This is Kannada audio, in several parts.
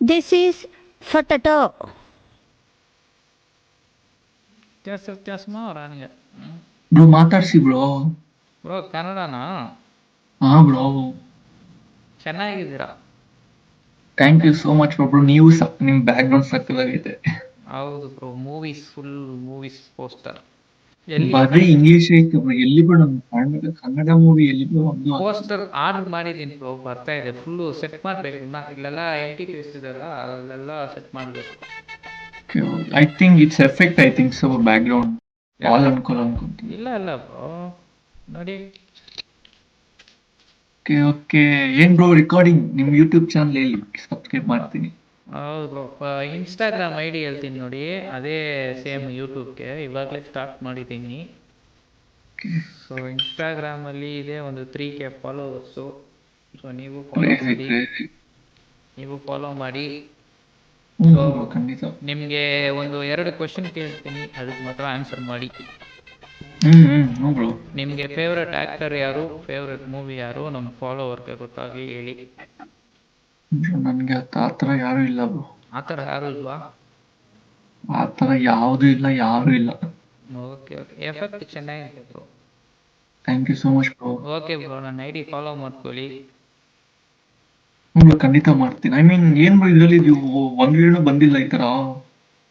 This is potato. ವ್ಯತ್ಯಾಸ ನನಗೆ. ಬ್ರೋ ಮಾತಾಡ್ಸಿ ಬ್ರೋ. ಬ್ರೋ ಕನ್ನಡನಾ? ಹಾ ಬ್ರೋ. ಚೆನ್ನಾಗಿದ್ದೀರಾ? Thank you so much bro. ನೀವು ನಿಮ್ ಬ್ಯಾಕ್ ಗ್ರೌಂಡ್ ಸಕ್ಕದಾಗೈತೆ. ಹೌದು ಬ್ರೋ, ಫುಲ್ ಮೂವೀಸ್ ಪೋಸ್ಟರ್. ಎಲ್ಲಿ ಬರೀ ಇಂಗ್ಲಿಷ್ ಐತೆ ಬ್ರೋ. ಎಲ್ಲಿ ಬ್ರೋ ನಮ್ ಕನ್ನಡ ಮೂವಿ ಎಲ್ಲಿ ಬ್ರೋ? ಪೋಸ್ಟರ್ ಆರ್ಡರ್ ಮಾಡಿದ್ದೀನಿ ಬ್ರೋ, ಬರ್ತಾ ಇದೆ. ಫುಲ್ಲು ಸೆಟ್ ಮಾಡಬೇಕು. ಇಲ್ಲೆಲ್ಲ ಎಂಟಿಟೀಸ್ ಇದೆಲ್ಲ, ಅಲ್ಲೆಲ್ಲ ಸೆಟ್ ಮಾಡಬೇಕು. I think it's effect. I think so background all ಅನ್ಕೊಂತೀನಿ. ಇಲ್ಲ ಬ್ರೋ, ನೋಡಿ. Okay okay. ಏನ್ ಬ್ರೋ ರೆಕಾರ್ಡಿಂಗ್? ನಿಮ್ ಯೂಟ್ಯೂಬ್ ಚಾನಲ್ ಹೇಳಿ, ಸಬ್ಸ್ಕ್ರೈಬ್ ಮಾಡ್ತೀನಿ. ಹೌದು ಬ್ರೋ, ಇನ್ಸ್ಟಾಗ್ರಾಮ್ ಐ ಡಿ ಹೇಳ್ತೀನಿ ನೋಡಿ, ಅದೇ ಸೇಮ್ ಯೂಟ್ಯೂಬ್ಗೆ ಇವಾಗಲೇ ಸ್ಟಾರ್ಟ್ ಮಾಡಿದ್ದೀನಿ. ಸೊ ಇನ್ಸ್ಟಾಗ್ರಾಮಲ್ಲಿ ಇದೆ ಒಂದು 3K ಫಾಲೋವರ್ಸು. ಸೊ ನೀವು ಫಾಲೋ ಮಾಡಿ. ಸೊ ಖಂಡಿತ. ನಿಮಗೆ ಒಂದು 2 ಕ್ವೆಶನ್ ಕೇಳ್ತೀನಿ, ಅದಕ್ಕೆ ಮಾತ್ರ ಆನ್ಸರ್ ಮಾಡಿ. ಬ್ರೋ. ನಿಮಗೆ ಫೇವ್ರೆಟ್ ಆ್ಯಕ್ಟರ್ ಯಾರು, ಫೇವ್ರೆಟ್ ಮೂವಿ ಯಾರು, ನಮ್ಮ ಫಾಲೋವರ್ಗೆ ಗೊತ್ತಾಗಿ ಹೇಳಿ. ನನ್ಗೆ ಆ ಥರ ಯಾರು ಇಲ್ಲ ಬ್ರೋ. ಆ ಥರ ಯಾರು ಇಲ್ವಾ? ಆ ಥರ ಯಾವುದು ಇಲ್ಲ, ಯಾರು ಇಲ್ಲ. ಓಕೆ ಎಫೆಕ್ಟ್ ಚೆನ್ನಾಗಿದೆ bro. Thank you so much bro. Okay bro, ನನ್ನ ಐ ಡಿ ಫಾಲೋ ಮಾಡ್ಕೊಳ್ಳಿ. ಬ್ರೋ ಖಂಡಿತ ಮಾಡ್ತೀನಿ. ಐ ಮೀನ್ ಏನ್ ಬ್ರೋ ಇದರಲ್ಲಿ ಒಂದು ಬಂದಿಲ್ಲ ಈ ತರ.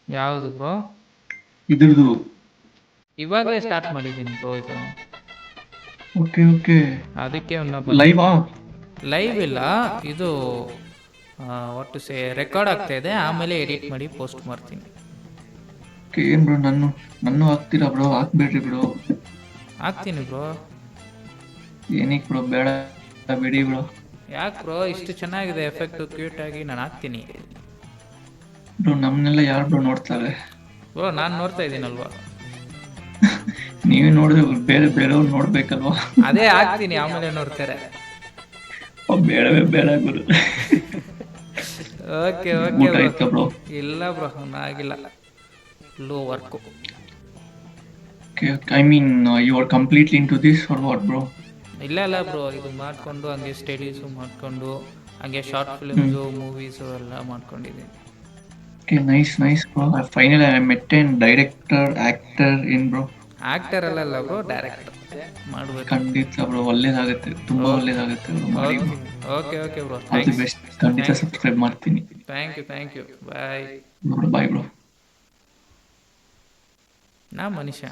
ಯಾವುದು ಬ್ರೋ? ಇದ್ರದ್ದು ಇವಾಗಲೇ ಸ್ಟಾರ್ಟ್ ಮಾಡಿದ್ದೀನಿ ಬ್ರೋ ಇದು. Okay okay. ಅದಕ್ಕೆ ಲೈವ್ ಇಲ್ಲ ಇದು, ಒಟ್ಟು ರೆಕಾರ್ಡ್ ಆಗ್ತಾ ಇದೆ, ಆಮೇಲೆ ಎಡಿಟ್ ಮಾಡಿ ಪೋಸ್ಟ್ ಮಾಡ್ತೀನಿ. ಏನ್ ಬ್ರೋ ನನ್ನ ಹಾಕ್ತೀರಾ ಬ್ರೋ? ಹಾಕ್ಬೇಡ್ರಿ ಬ್ರೋ. ಹಾಕ್ತೀನಿ ಬ್ರೋ. ಏನಕ್ಕೆ ಬ್ರೋ? ಬೇಡ ಬಿಡಿ ಬ್ರೋ. ಯಾಕೆ ಬ್ರೋ, ಇಷ್ಟು ಚೆನ್ನಾಗಿದೆ ಎಫೆಕ್ಟ್, ಕ್ಯೂಟ್ ಆಗಿ ನಾನು ಹಾಕ್ತೀನಿ ಬ್ರೋ. ನಮ್ಮನ್ನೆಲ್ಲ ಯಾರು ಬ್ರೋ ನೋಡ್ತಾರೆ ಬ್ರೋ? ನಾನು ನೋಡ್ತಾ ಇದ್ದೀನಲ್ವಾ. ನೀವೇ ನೋಡಿದ್ರೆ ಬೇರೆಯವ್ರು ನೋಡ್ಬೇಕಲ್ವಾ? ಅದೇ ಹಾಕ್ತೀನಿ, ಆಮೇಲೆ ನೋಡ್ತಾರೆ. ಬೇಡವೇ ಬೇಡ ಗುರು. Okay bro. ಇಲ್ಲ ಬ್ರೋ, ಆಗಿಲ್ಲ, low work. I mean you are completely into this or what bro? ಇಲ್ಲ ಬ್ರೋ, ಇದು ಮಾಡಿಕೊಂಡು ಹಂಗೆ ಸ್ಟಡೀಸು ಮಾಡಿಕೊಂಡು ಹಂಗೆ ಶಾರ್ಟ್ ಫಿಲ್ಮ್ಸು ಮೂವೀಸು ಎಲ್ಲ ಮಾಡ್ಕೊಂಡಿದ್ದೀನಿ. Nice bro. Final I met an director actor in bro. Actor ಅಲ್ಲ ಬ್ರೋ, ಡೈರೆಕ್ಟರ್ ಮಾಡಬೇಕು. ಖಂಡಿತ ಬ್ರೋ, ಒಳ್ಳೇದಾಗುತ್ತೆ, ತುಂಬಾ ಒಳ್ಳೇದಾಗುತ್ತೆ bro. Okay bro, all the best. ಖಂಡಿತ ಸಬ್ಸ್ಕ್ರೈಬ್ ಮಾಡ್ತೀನಿ. Thank you. Bye bro. ನಾ ಮನುಷ್ಯ.